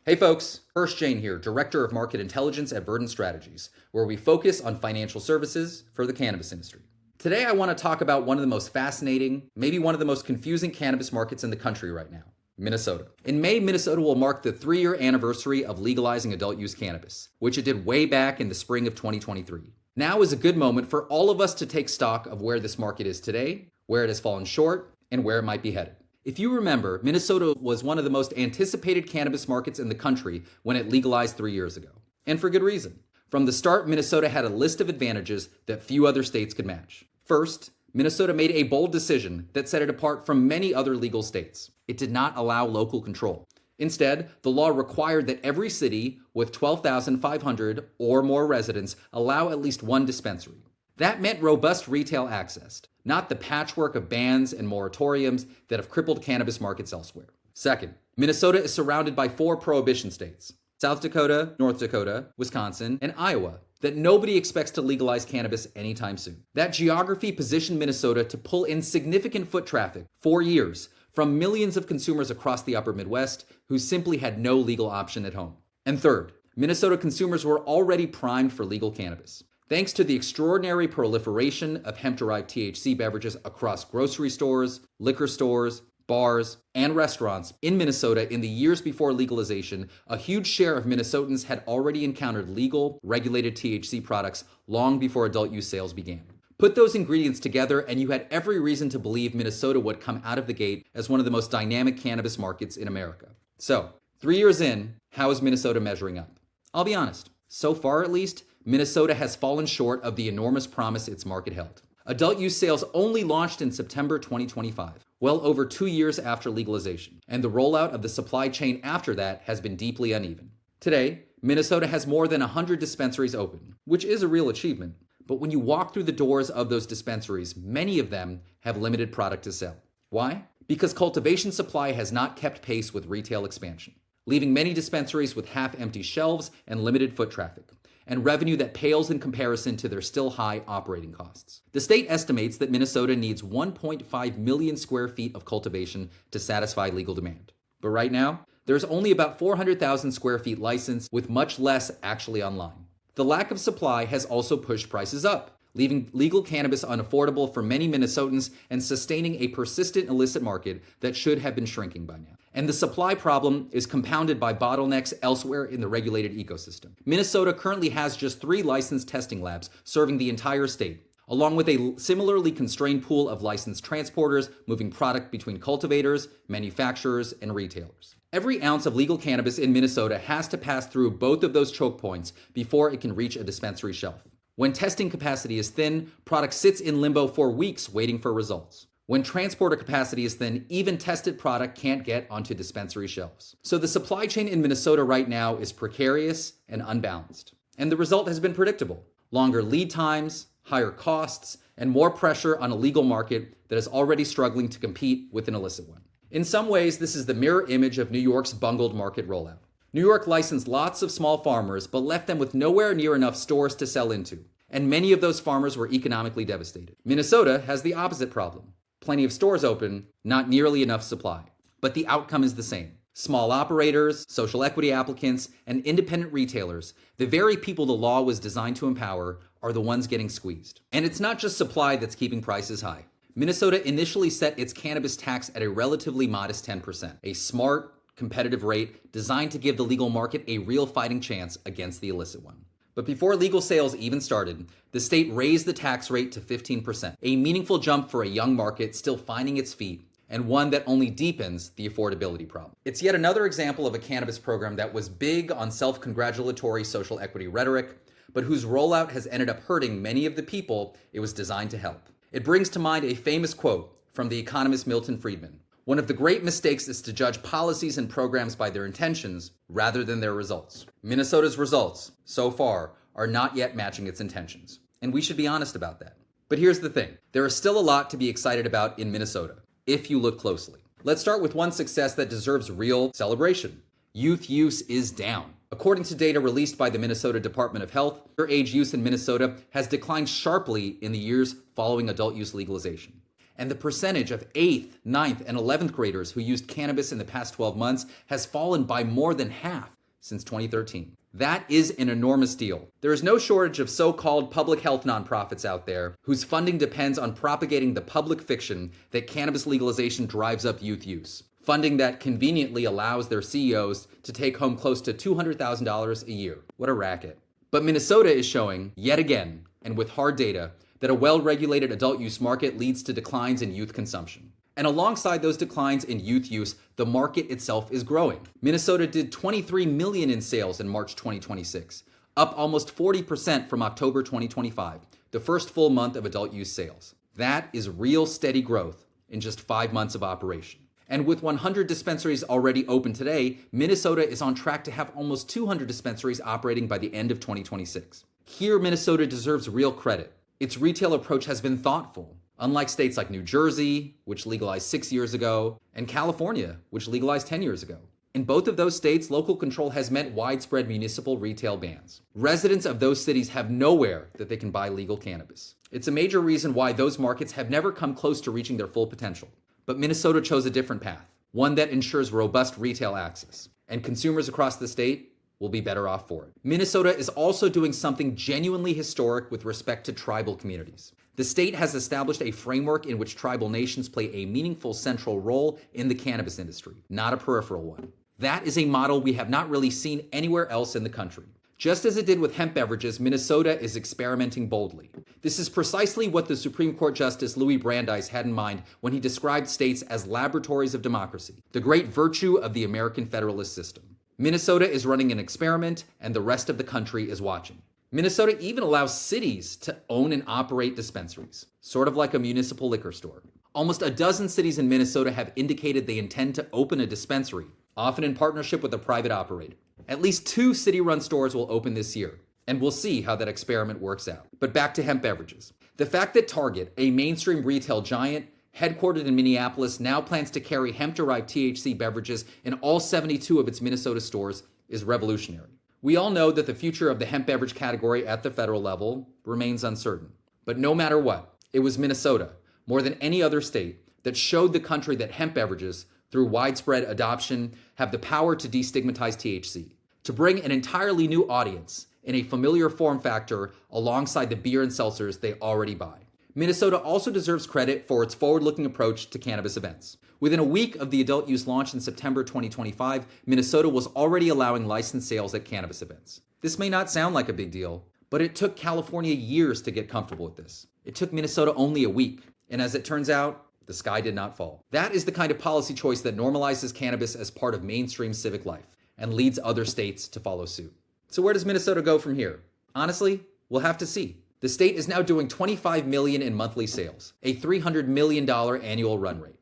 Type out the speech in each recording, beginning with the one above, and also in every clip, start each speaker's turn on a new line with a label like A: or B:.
A: Hey folks, Hirsh Jain here, Director of Market Intelligence at Verdant Strategies, where we focus on financial services for the cannabis industry. Today I want to talk about one of the most fascinating, maybe one of the most confusing cannabis markets in the country right now, Minnesota. In May, Minnesota will mark the 3-year anniversary of legalizing adult use cannabis, which it did way back in the spring of 2023. Now is a good moment for all of us to take stock of where this market is today, where it has fallen short, and where it might be headed. If you remember, Minnesota was one of the most anticipated cannabis markets in the country when it legalized 3 years ago. And for good reason. From the start, Minnesota had a list of advantages that few other states could match. First, Minnesota made a bold decision that set it apart from many other legal states. It did not allow local control. Instead, the law required that every city with 12,500 or more residents allow at least one dispensary. That meant robust retail access, not the patchwork of bans and moratoriums that have crippled cannabis markets elsewhere. Second, Minnesota is surrounded by 4 prohibition states, South Dakota, North Dakota, Wisconsin, and Iowa, that nobody expects to legalize cannabis anytime soon. That geography positioned Minnesota to pull in significant foot traffic for years from millions of consumers across the upper Midwest who simply had no legal option at home. And third, Minnesota consumers were already primed for legal cannabis. Thanks to the extraordinary proliferation of hemp-derived THC beverages across grocery stores, liquor stores, bars, and restaurants in Minnesota in the years before legalization, a huge share of Minnesotans had already encountered legal, regulated THC products long before adult use sales began. Put those ingredients together and you had every reason to believe Minnesota would come out of the gate as one of the most dynamic cannabis markets in America. So, 3 years in, how is Minnesota measuring up? I'll be honest, so far at least, Minnesota has fallen short of the enormous promise its market held. Adult use sales only launched in September 2025, well over 2 years after legalization, and the rollout of the supply chain after that has been deeply uneven. Today, Minnesota has more than 100 dispensaries open, which is a real achievement. But when you walk through the doors of those dispensaries, many of them have limited product to sell. Why? Because cultivation supply has not kept pace with retail expansion, leaving many dispensaries with half-empty shelves and limited foot traffic, and revenue that pales in comparison to their still high operating costs. The state estimates that Minnesota needs 1.5 million square feet of cultivation to satisfy legal demand. But right now, there's only about 400,000 square feet licensed, with much less actually online. The lack of supply has also pushed prices up, leaving legal cannabis unaffordable for many Minnesotans and sustaining a persistent illicit market that should have been shrinking by now. And the supply problem is compounded by bottlenecks elsewhere in the regulated ecosystem. Minnesota currently has just 3 licensed testing labs serving the entire state, along with a similarly constrained pool of licensed transporters moving product between cultivators, manufacturers, and retailers. Every ounce of legal cannabis in Minnesota has to pass through both of those choke points before it can reach a dispensary shelf. When testing capacity is thin, product sits in limbo for weeks waiting for results. When transporter capacity is thin, even tested product can't get onto dispensary shelves. So the supply chain in Minnesota right now is precarious and unbalanced. And the result has been predictable: longer lead times, higher costs, and more pressure on a legal market that is already struggling to compete with an illicit one. In some ways, this is the mirror image of New York's bungled market rollout. New York licensed lots of small farmers, but left them with nowhere near enough stores to sell into. And many of those farmers were economically devastated. Minnesota has the opposite problem. Plenty of stores open, not nearly enough supply. But the outcome is the same. Small operators, social equity applicants, and independent retailers, the very people the law was designed to empower, are the ones getting squeezed. And it's not just supply that's keeping prices high. Minnesota initially set its cannabis tax at a relatively modest 10%, a smart, competitive rate designed to give the legal market a real fighting chance against the illicit one. But before legal sales even started, the state raised the tax rate to 15%, a meaningful jump for a young market still finding its feet, and one that only deepens the affordability problem. It's yet another example of a cannabis program that was big on self-congratulatory social equity rhetoric, but whose rollout has ended up hurting many of the people it was designed to help. It brings to mind a famous quote from the economist Milton Friedman: "One of the great mistakes is to judge policies and programs by their intentions rather than their results." Minnesota's results, so far, are not yet matching its intentions. And we should be honest about that. But here's the thing. There is still a lot to be excited about in Minnesota, if you look closely. Let's start with one success that deserves real celebration. Youth use is down. According to data released by the Minnesota Department of Health, underage use in Minnesota has declined sharply in the years following adult use legalization. and the percentage of 8th, 9th, and 11th graders who used cannabis in the past 12 months has fallen by more than half since 2013. That is an enormous deal. There is no shortage of so-called public health nonprofits out there whose funding depends on propagating the public fiction that cannabis legalization drives up youth use. Funding that conveniently allows their CEOs to take home close to $200,000 a year. What a racket. But Minnesota is showing, yet again, and with hard data, that a well-regulated adult use market leads to declines in youth consumption. And alongside those declines in youth use, the market itself is growing. Minnesota did $23 million in sales in March 2026, up almost 40% from October 2025, the first full month of adult use sales. That is real steady growth in just 5 months of operation. And with 100 dispensaries already open today, Minnesota is on track to have almost 200 dispensaries operating by the end of 2026. Here, Minnesota deserves real credit. Its retail approach has been thoughtful, unlike states like New Jersey, which legalized 6 years ago, and California, which legalized 10 years ago. In both of those states, local control has meant widespread municipal retail bans. Residents of those cities have nowhere that they can buy legal cannabis. It's a major reason why those markets have never come close to reaching their full potential. But Minnesota chose a different path, one that ensures robust retail access, and consumers across the state will be better off for it. Minnesota is also doing something genuinely historic with respect to tribal communities. The state has established a framework in which tribal nations play a meaningful central role in the cannabis industry, not a peripheral one. That is a model we have not really seen anywhere else in the country. Just as it did with hemp beverages, Minnesota is experimenting boldly. This is precisely what the Supreme Court Justice Louis Brandeis had in mind when he described states as laboratories of democracy, the great virtue of the American federalist system. Minnesota is running an experiment, and the rest of the country is watching. Minnesota even allows cities to own and operate dispensaries, sort of like a municipal liquor store. Almost a dozen cities in Minnesota have indicated they intend to open a dispensary, often in partnership with a private operator. At least 2 city-run stores will open this year, and we'll see how that experiment works out. But back to hemp beverages. The fact that Target, a mainstream retail giant, headquartered in Minneapolis, now plans to carry hemp-derived THC beverages in all 72 of its Minnesota stores is revolutionary. We all know that the future of the hemp beverage category at the federal level remains uncertain. But no matter what, it was Minnesota, more than any other state, that showed the country that hemp beverages, through widespread adoption, have the power to destigmatize THC, to bring an entirely new audience in a familiar form factor alongside the beer and seltzers they already buy. Minnesota also deserves credit for its forward-looking approach to cannabis events. Within a week of the adult use launch in September 2025, Minnesota was already allowing licensed sales at cannabis events. This may not sound like a big deal, but it took California years to get comfortable with this. It took Minnesota only a week, and as it turns out, the sky did not fall. That is the kind of policy choice that normalizes cannabis as part of mainstream civic life and leads other states to follow suit. So where does Minnesota go from here? Honestly, we'll have to see. The state is now doing $25 million in monthly sales, a $300 million annual run rate.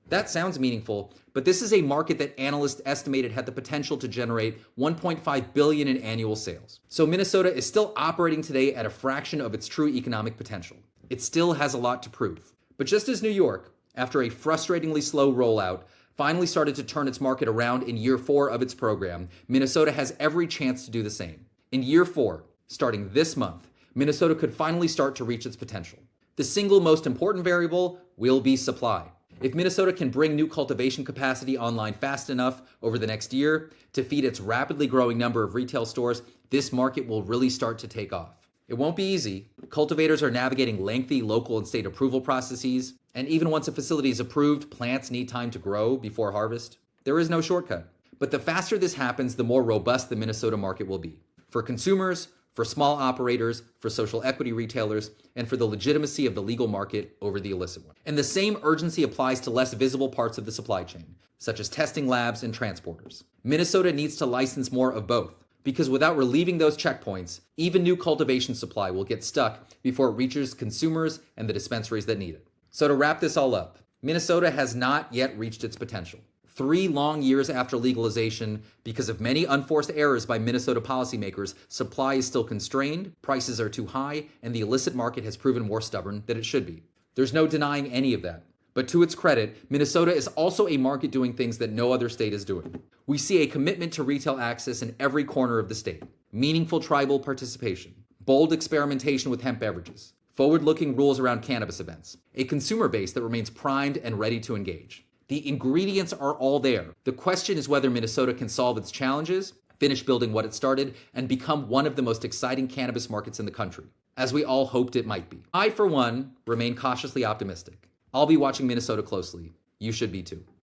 A: That sounds meaningful, but this is a market that analysts estimated had the potential to generate $1.5 billion in annual sales. So Minnesota is still operating today at a fraction of its true economic potential. It still has a lot to prove. But just as New York, after a frustratingly slow rollout, finally started to turn its market around in year 4 of its program, Minnesota has every chance to do the same. In year 4, starting this month, Minnesota could finally start to reach its potential. The single most important variable will be supply. If Minnesota can bring new cultivation capacity online fast enough over the next year to feed its rapidly growing number of retail stores, this market will really start to take off. It won't be easy. Cultivators are navigating lengthy local and state approval processes, and even once a facility is approved, plants need time to grow before harvest. There is no shortcut. But the faster this happens, the more robust the Minnesota market will be. For consumers, for small operators, for social equity retailers, and for the legitimacy of the legal market over the illicit one. And the same urgency applies to less visible parts of the supply chain, such as testing labs and transporters. Minnesota needs to license more of both, because without relieving those checkpoints, even new cultivation supply will get stuck before it reaches consumers and the dispensaries that need it. So to wrap this all up, Minnesota has not yet reached its potential. 3 long years after legalization, because of many unforced errors by Minnesota policymakers, supply is still constrained, prices are too high, and the illicit market has proven more stubborn than it should be. There's no denying any of that. But to its credit, Minnesota is also a market doing things that no other state is doing. We see a commitment to retail access in every corner of the state, meaningful tribal participation, bold experimentation with hemp beverages, forward-looking rules around cannabis events, a consumer base that remains primed and ready to engage. The ingredients are all there. The question is whether Minnesota can solve its challenges, finish building what it started, and become one of the most exciting cannabis markets in the country, as we all hoped it might be. I, for one, remain cautiously optimistic. I'll be watching Minnesota closely. You should be too.